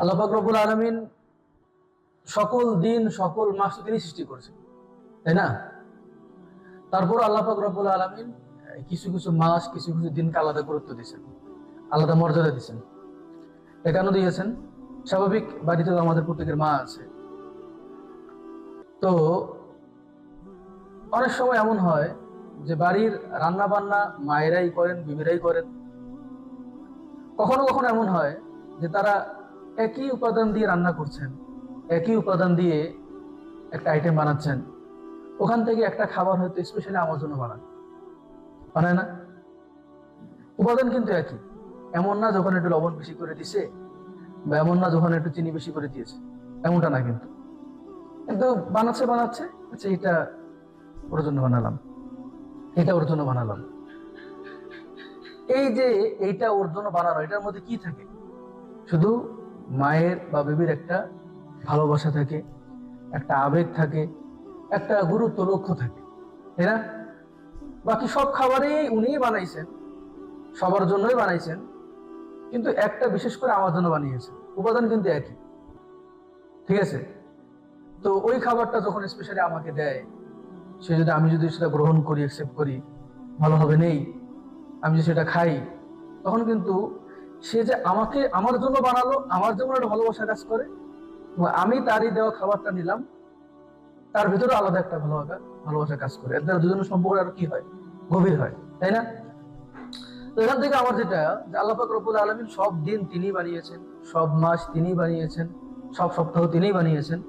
আল্লাহ পাক রব্বুল আলামিন সকল দিন সকল মাস তিনি সৃষ্টি করেছেন, তাই না? তারপর আল্লাহ পাক রব্বুল আলামিন কিছু কিছু মাস কিছু কিছু দিনকে আলাদা গুরুত্ব দিয়েছেন, আলাদা মর্যাদা দিয়েছেন। কেন দিয়েছেন? স্বাভাবিক, বাড়িতে তো আমাদের প্রত্যেকের মা আছে। তো অনেক সময় এমন হয় যে বাড়ির রান্না বান্না মায়েরাই করেন, বিবিরাই করেন। কখনো কখনো এমন হয় যে তারা একই উপাদান দিয়ে রান্না করছেন, একই উপাদান দিয়ে একটা আইটেম বানাচ্ছেন, ওখান থেকে একটা খাবার হয়তো স্পেশালি আমার জন্য বানায় না। উপাদান কিন্তু একই, এমন না যখন একটু লবণ বেশি করে দিছে বা এমন না যখন একটু চিনি বেশি করে দিয়েছে, এমনটা না। কিন্তু কিন্তু বানাচ্ছে আচ্ছা এটা ওর জন্য বানালাম, এটা ওর জন্য বানালাম। এই যে এইটা ওর জন্য বানানো, এটার মধ্যে কি থাকে? শুধু মায়ের বা বেবির একটা ভালোবাসা থাকে, একটা আবেগ থাকে, একটা গুরুত্ব লক্ষ্য থাকে, তাই না? বাকি সব খাবারই উনিই বানাইছেন, সবার জন্যই বানাইছেন, কিন্তু একটা বিশেষ করে আমার জন্য বানিয়েছেন। উপাদান কিন্তু একই, ঠিক আছে? তো ওই খাবারটা যখন স্পেশালি আমাকে দেয়, আমি যদি সেটা গ্রহণ করি, অ্যাকসেপ্ট করি, ভালোভাবে নেই, আমি যদি সেটা খাই, তখন কিন্তু সে যে আমাকে আমার জন্য বানালো, আমার জন্য একটা ভালোবাসা কাজ করে, আমি তারই দেওয়া খাবারটা নিলাম, তার ভিতরে আলাদা একটা ভালোবাসা কাজ করে। এর দ্বারা দুজনের সম্পর্ক আর কি হয়, গভীর হয়, তাই না? তো এখান থেকে আমার যেটা, যে আল্লাহ পাক রব্বুল আলামিন সব দিন তিনি বানিয়েছেন, সব মাস তিনি বানিয়েছেন, সব সপ্তাহ তিনি বানিয়েছেন,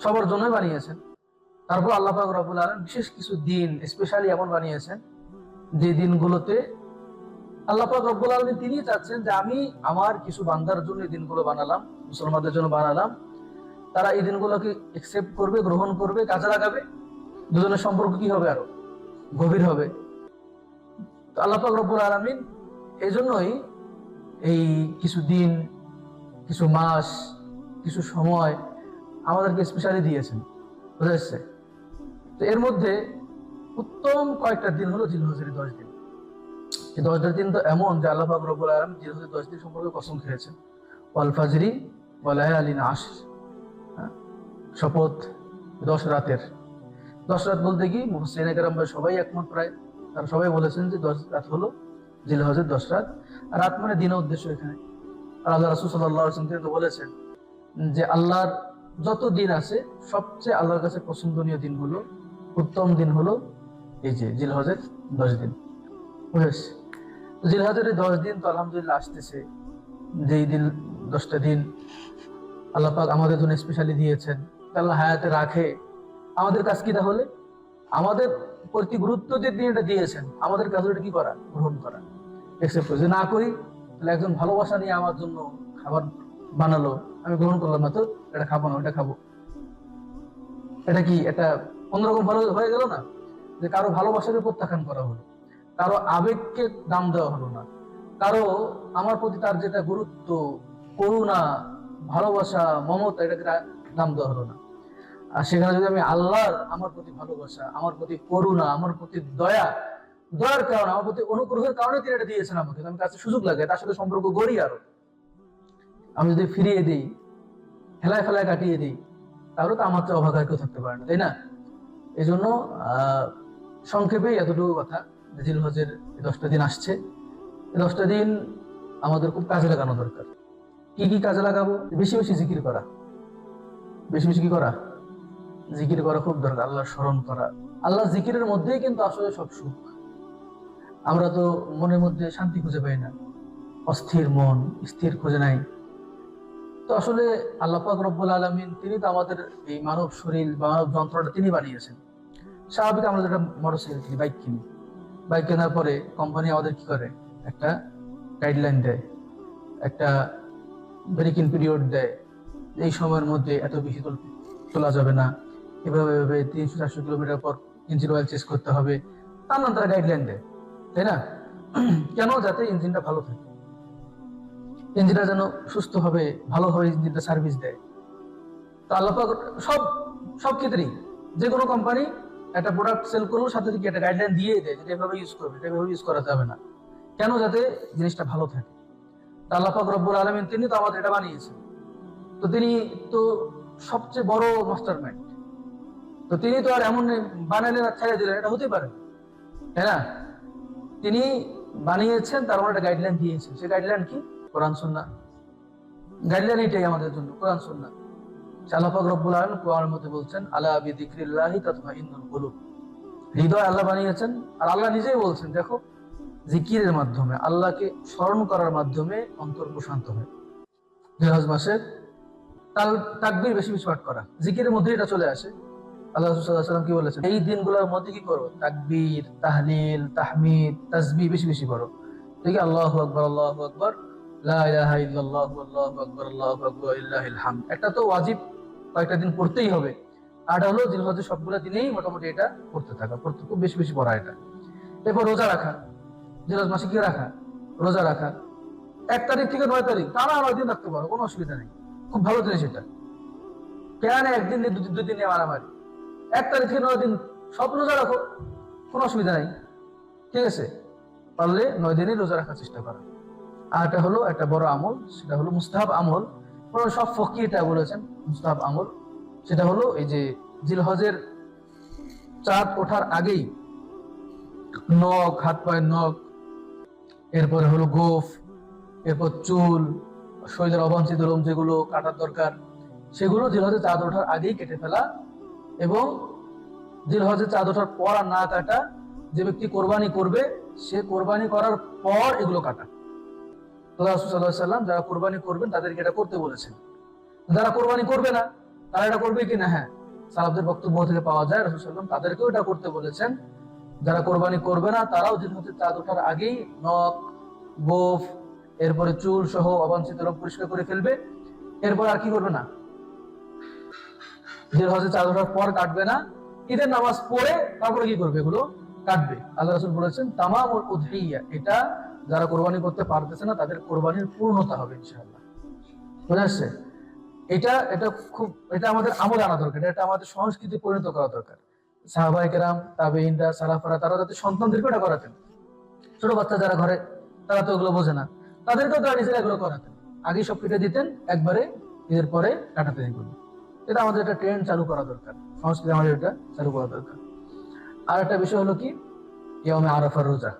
সবার জন্যই বানিয়েছেন। তারপর আল্লাহ পাক রব্বুল আলামিন বিশেষ কিছু দিন স্পেশালি এমন বানিয়েছেন যে দিনগুলোতে আল্লাহ পাক রব্বুল আলামিন তিনি চাচ্ছেন যে আমি আমার কিছু বান্দার জন্য এই দিনগুলো বানালাম, মুসলমানদের জন্য বানালাম, তারা এই দিনগুলোকে একসেপ্ট করবে, গ্রহণ করবে, কাজে লাগাবে, দুজনের সম্পর্ক কি হবে, আরো গভীর হবে। তো আল্লাহ পাক রব্বুল আলামিন এই জন্যই এই কিছু দিন, কিছু মাস, কিছু সময় আমাদেরকে স্পেশালি দিয়েছেন, বুঝা যাচ্ছে? তো এর মধ্যে উত্তম কয়েকটা দিন হলো জিলহজের 10 দিন। এই 10টা দিন তো এমন যে আল্লাহ পাক রব্বুল আলামিন জিলহজের 10 দিন সম্পর্কে কসম খেয়েছেন, ওয়াল ফাজরি ওয়া লায়ালিন আশর, শপথ 10 রাতের। 10 রাত বলতে কি, মুফাসসিরিনে কেরাম সবাই একমত, প্রায় তারা সবাই বলেছেন যে 10 রাত হলো জিলহজের 10 রাত। আর রাত মানে দিনের উদ্দেশ্য এখানে। আর আল্লাহ রাসূল সাল্লাল্লাহু আলাইহি ওয়াসাল্লাম কিন্তু বলেছেন যে আল্লাহর যত দিন আছে সবচেয়ে আল্লাহর কাছে পছন্দনীয় দিন হলো, উত্তম দিন হলো এই যে জিলহজের 10 দিন। বুঝেছি? জিলহজের 10 দিন তো আলহামদুলিল্লাহ আসতেছে, যেই দিন 10টা দিন আল্লাহ পাক আমাদের জন্য স্পেশালি দিয়েছেন, আল্লাহ হায়াতে রাখে। আমাদের কাজ কি তাহলে? আমাদের প্রতি গুরুত্ব যে দিন এটা দিয়েছেন, আমাদের কাজ এটা কি করা? গ্রহণ করা, একসেপ্ট করে। যদি না করি, তাহলে একজন ভালোবাসা নিয়ে আমার জন্য খাবার বানালো, আমি গ্রহণ করলাম না, তো এটা খাবো না, ওটা খাবো, এটা কি এটা অন্যরকম ভালো হয়ে গেল না? যে কারো ভালোবাসাকে প্রত্যাখ্যান করা হলো, কারো আবেগকে দাম দেওয়া হলো না, কারো আমার প্রতি তার যেটা গুরুত্ব, করুণা, ভালোবাসা, মমতা, এটাকে দাম দেওয়া হলো না। আর সেখানে যদি আমি আল্লাহর আমার প্রতি ভালোবাসা, আমার প্রতি করুণা, আমার প্রতি দয়ার কারণে, আমার প্রতি অনুগ্রহের কারণে তিনি এটা দিয়েছেন আমাকে, আমি কাছে সুযোগ লাগে তার সাথে সম্পর্ক গড়ি, আরো আমি যদি ফিরিয়ে দিই, হেলায় ফেলায় কাটিয়ে দিই, তাহলে তো আমার তো অভাগার কেউ থাকতে পারে না, তাই না? এই জন্য সংক্ষেপে এতটুকু কথা, জিলহজের 10টা দিন আসছে। এই 10টা দিন আমাদের খুব কাজে লাগানো দরকার। কি কি কাজে লাগাবো? বেশি বেশি জিকির করা, বেশি বেশি কি করা? জিকির করা খুব দরকার, আল্লাহ স্মরণ করা। আল্লাহ জিকিরের মধ্যেই কিন্তু আসলে সব সুখ। আমরা তো মনের মধ্যে শান্তি খুঁজে পাই না, অস্থির মন, স্থির খুঁজে নাই। তো আসলে আল্লাহ পাক রব্বুল আলামিন তিনি তো আমাদের এই মানব শরীর, মানব যন্ত্রটা তিনি বানিয়েছেন। স্বাভাবিক আমরা যেটা মোটরসাইকেল কিনি, বাইক কিনি, বাইক কেনার পরে কোম্পানি আমাদের কি করে? একটা গাইডলাইন দেয়, একটা ব্রেকিং পিরিয়ড দেয়, এই সময়ের মধ্যে এত বেশি তোলা যাবে না, এভাবে 300-400 কিলোমিটার পর ইঞ্জিন অয়েল চেঞ্জ করতে হবে, তার নাম তারা গাইডলাইন দেয়, তাই না? কেন? যাতে ইঞ্জিনটা ভালো থাকে, ইঞ্জিনটা যেন সুস্থ হবে, ভালোভাবে ইঞ্জিনটা সার্ভিস দেয়। তো আল্লাহ পাক সব সব ক্ষেত্রেই যে কোনো কোম্পানি একটা প্রোডাক্ট সেল করলো, সাথে থেকে একটা গাইডলাইন দিয়ে দেয় যে এভাবে ইউজ করবে, এভাবে ইউজ করা যাবে না। কেন? যাতে জিনিসটা ভালো থাকে। তো আল্লাহ পাক রব্বুল আলামিন তিনি তো আমাদের এটা বানিয়েছেন, তো তিনি তো সবচেয়ে বড় মাস্টার মাইন্ড, তো তিনি তো আর এমন বানালেন আর ছেড়ে দিলেন, এটা হতে পারে, তাই না? তিনি বানিয়েছেন, তার মানে একটা গাইডলাইন দিয়েছেন। সে গাইডলাইন কি? কোরআন সুন্নাহ। গাইডলাইন এটাই আমাদের জন্য, কোরআন সুন্নাহ। আল্লাহ পাক রব্বুল আলামিন কোরআনের মধ্যে বলছেন, আলা বিযিকরিল্লাহি তাতমাইন্নুল কুলুব। হৃদয় আল্লাহ বানিয়েছেন, আর আল্লাহ নিজেই বলছেন, দেখো জিকিরের মাধ্যমে, আল্লাহকে স্মরণ করার মাধ্যমে অন্তর প্রশান্ত হয়। জিলহজ মাসে তাকবীর বেশি বেশি পাঠ করা, জিকিরের মধ্যে এটা চলে আসে। আল্লাহ রাসূল সাল্লাল্লাহু আলাইহি ওয়াসাল্লাম কি বলেছেন? এই দিনগুলোর মধ্যে কি করো? তাকবীর, তাহলিল, তাহমিদ, তাসবিহ বেশি বেশি করো। ঠিক আছে, আল্লাহু আকবার, আল্লাহু আকবার, লা ইলাহা ইল্লাল্লাহ, আল্লাহু আকবার, আল্লাহু আকবার, লিল্লাহিল হামদ। একটা তো ওয়াজিব, কয়েকটা দিন পড়তেই হবে। আর এটা হলো জিলহজের সবগুলো দিনেই মোটামুটি এটা পড়তে থাকা, পড়তে খুব বেশি বেশি পড়া এটা। এরপর রোজা রাখা, জিলহজ মাসে কি রাখা? রোজা রাখা। 1 তারিখ থেকে 9 তারিখ টানা 9 দিন রাখতে পারো, কোনো অসুবিধা নেই, খুব ভালো জিনিস এটা। কেন একদিন দিয়ে দুই দিন নিয়ে মারামারি? 1 তারিখ থেকে 9 দিন সব রোজা রাখো, কোনো অসুবিধা নেই, ঠিক আছে? পারলে 9 দিনই রোজা রাখার চেষ্টা করো। আর এটা হলো একটা বড় আমল, সেটা হলো মুস্তাহাব আমল। সব ফকিহ এটা বলেছেন মুস্তাহাব আমল। সেটা হলো এই যে জিলহজের চাঁদ ওঠার আগেই নখ, হাত পায়ের নখ, এরপরে হলো গোফ, এরপর চুল, শরীরের অবাঞ্ছিত লোম যেগুলো কাটার দরকার, সেগুলো জিলহজের চাঁদ ওঠার আগেই কেটে ফেলা। এবং জিলহজের চাঁদ ওঠার পর আর না কাটা, যে ব্যক্তি কোরবানি করবে সে কোরবানি করার পর এগুলো কাটা। রাসূল সাল্লাল্লাহু আলাইহি ওয়াসাল্লাম যারা কোরবানি করবেন তাদেরকে এটা করতে বলেছেন। যারা কোরবানি করবে না তারা এটা করবে কিনা? হ্যাঁ, সাহাবাদের বক্তব্য থেকে পাওয়া যায় রাসূল সাল্লাল্লাহু আলাইহি ওয়াসাল্লাম তাদেরকেও এটা করতে বলেছেন। যারা কোরবানি করবে না তারাও জিলহজের চাঁদ ওঠার আগেই নখ, গোফ, এরপরে চুল সহ অবাঞ্ছিত লোম পরিষ্কার করে ফেলবে। এরপর আর কি করবে না? জিলহজের চাঁদ ওঠার পর কাটবে না, ঈদের নামাজ পড়ে তারপরে কি করবে? এগুলো কাটবে। আল্লাহ রাসূল বলেছেন তামামুল উযহিয়া, এটা যারা কোরবানি করতে পারতেছে না তাদের কোরবানির পূর্ণতা হবে ইনশাআল্লাহ। বুঝা যাচ্ছে? এটা আমাদের আমলে আনা দরকার, এটা আমাদের সংস্কৃতি পরিণত করা দরকার। সাহাবায়ে কেরাম, তাবেঈনরা, সালাফরা তারা যাতে সন্তানদেরকে এটা করাতেন। ছোট বাচ্চা যারা ঘরে, তারা তো এগুলো বোঝে না, তাদেরকেও তারা নিজেরা এগুলো করাতেন। আগে সব কেটে দিতেন, একবারে ঈদের পরে কাটাতেন এগুলো। এটা আমাদের একটা ট্রেন্ড চালু করা দরকার, সংস্কৃতি আমাদের এটা চালু করা দরকার। আর একটা বিষয় হলো কি? ইয়াউমে আরাফার রোজা।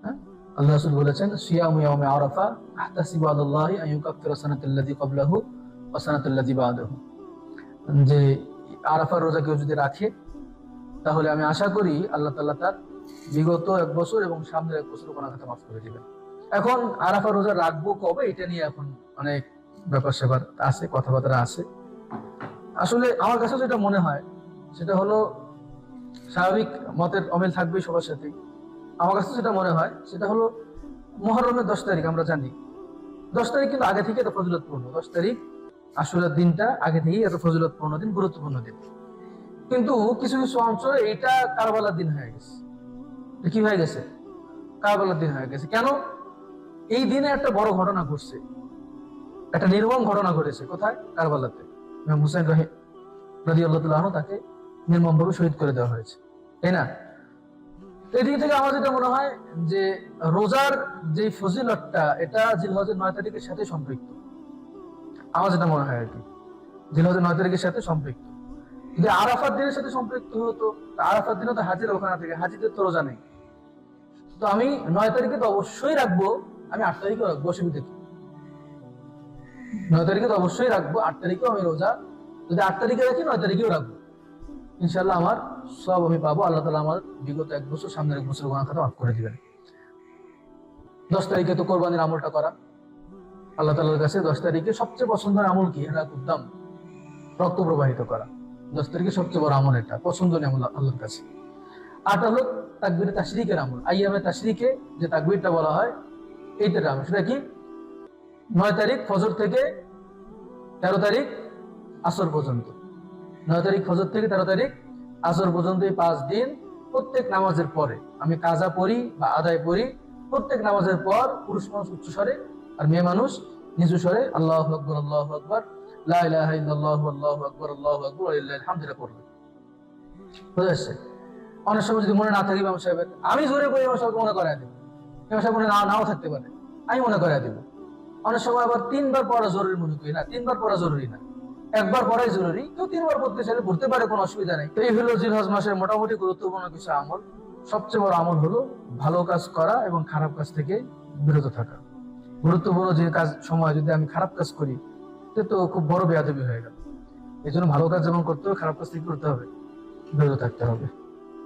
হ্যাঁ, আল্লাহ রাসূল বলেছেন সিয়ামু ইয়াউমে আরাফা আহতাসিবু আলাল্লাহি আন ইউকাফিরা সানাতাল্লাযী ক্বাবলাহু ওয়া সানাতাল্লাযী বা'দাহু। যে আরাফার রোজা কেউ যদি রাখে তাহলে আমি আশা করি আল্লাহ তাআলা তার বিগত 1 বছর এবং সামনের 1 বছর গুনাহ খাতা মাফ করে দিবেন। এখন আরাফার রোজা রাখবো কবে, এটা নিয়ে এখন অনেক ব্যাপার স্যাপার আছে, কথাবার্তা আছে। আসলে আমার কাছে যেটা মনে হয় সেটা হলো, স্বাভাবিক মতের অমিল থাকবে সবার সাথে। আমার কাছে যেটা মনে হয় সেটা হলো মুহররমের 10 তারিখ আমরা জানি। 10 তারিখ কিন্তু আগে থেকে এত ফজিলতপূর্ণ। 10 তারিখ আসলের দিনটা আগে থেকেই এত ফজিলতপূর্ণ দিন, গুরুত্বপূর্ণ দিন। কিন্তু কিছু কিছু অঞ্চলে এটা কারবালার দিন হয়ে গেছে। কি হয়ে গেছে? কারবালার দিন হয়ে গেছে। কেন? এই দিনে একটা বড় ঘটনা ঘটছে, একটা নির্মম ঘটনা ঘটেছে। কোথায়? কারবালাতে। ইমাম হুসাইন রাদিয়াল্লাহু তাআলা আনহু তাকে নির্মমভাবে শহীদ করে দেওয়া হয়েছে, তাই না? এই দিক থেকে আমার যেটা মনে হয় যে রোজার যে ফজিলতটা, এটা জিলহজের 9 তারিখের সাথে সম্পৃক্ত। আমার যেটা মনে হয় আর কি, জিলহজের 9 তারিখের সাথে সম্পৃক্ত। যদি আরাফাত দিনের সাথে সম্পৃক্ত হতো, আরাফাত দিনে তো হাজিরা ওখানে থেকে, হাজিদের তো রোজা নেই। তো আমি 9 তারিখে তো অবশ্যই রাখবো, আমি 8 তারিখেও রাখবো, অসুবিধা কি? 9 তারিখে তো অবশ্যই রাখবো, 8 তারিখেও আমি রোজা যদি 8 তারিখে রাখি 9 তারিখেও রাখবো, ইনশাআল্লাহ আমার সব আমি পাবো। আল্লাহ তাআলা আমার বিগত 1 বছর সামনের 1 বছর গুনাহ খাতা মাফ করে দিবেন। 10 তারিখে তো কোরবানির আমলটা করা আল্লাহ তাআলার কাছে 10 তারিখে সবচেয়ে পছন্দের আমল কি? এটা উদ্দাম রক্ত প্রবাহিত করা। 10 তারিখে সবচেয়ে বড় আমল, এটা পছন্দনীয় আমল আল্লাহর কাছে। আর হলো তাকবীরে তাশরিকের আমল। আইয়ামে তাশরিকে যে তাকবীরটা বলা হয়, এইটা আমল। সেটা কি? 9 তারিখ ফজর থেকে 13 তারিখ আসর পর্যন্ত। 9 তারিখ ফজর থেকে 13 তারিখ আসর পর্যন্ত এই 5 দিন প্রত্যেক নামাজের পরে আমি কাজা পড়ি বা আদায় পড়ি। প্রত্যেক নামাজের পর পুরুষ মানুষ উচ্চ স্বরে আর মেয়ে মানুষ নিচু স্বরে আল্লাহু আকবার, আল্লাহু আকবার, লা ইলাহা ইল্লাল্লাহু, আল্লাহু আকবার, আল্লাহু আকবার, ওয়া লিল্লাহিল হামদ পড়বে। বুঝেছে? অনেক সময় যদি মনে না থাকে ইমাম সাহেবের, আমি জোরে করে ইমাম সাহেবকে মনে করায় দেব। ইমাম সাহেব মনে নাও থাকতে পারে, আমি মনে করায় দেব। অনেক সময় আবার 3বার পড়া জরুরি মনে করি না, 3বার পড়া জরুরি না, একবার পড়াই জরুরি। কেউ 3বার পড়তে চাইলে পড়তে পারে, কোনো অসুবিধা নেই। তো এই হলো জিলহজ মাসের মোটামুটি গুরুত্বপূর্ণ কিছু আমল। সবচেয়ে বড় আমল হলো ভালো কাজ করা এবং খারাপ কাজ থেকে বিরত থাকা। গুরুত্বপূর্ণ যে কাজ সময় যদি আমি খারাপ কাজ করি, তো খুব বড় বেয়াদবি হয়ে গেল। এই জন্য ভালো কাজ যেমন করতে হবে, খারাপ কাজ থেকে করতে হবে, বিরত থাকতে হবে।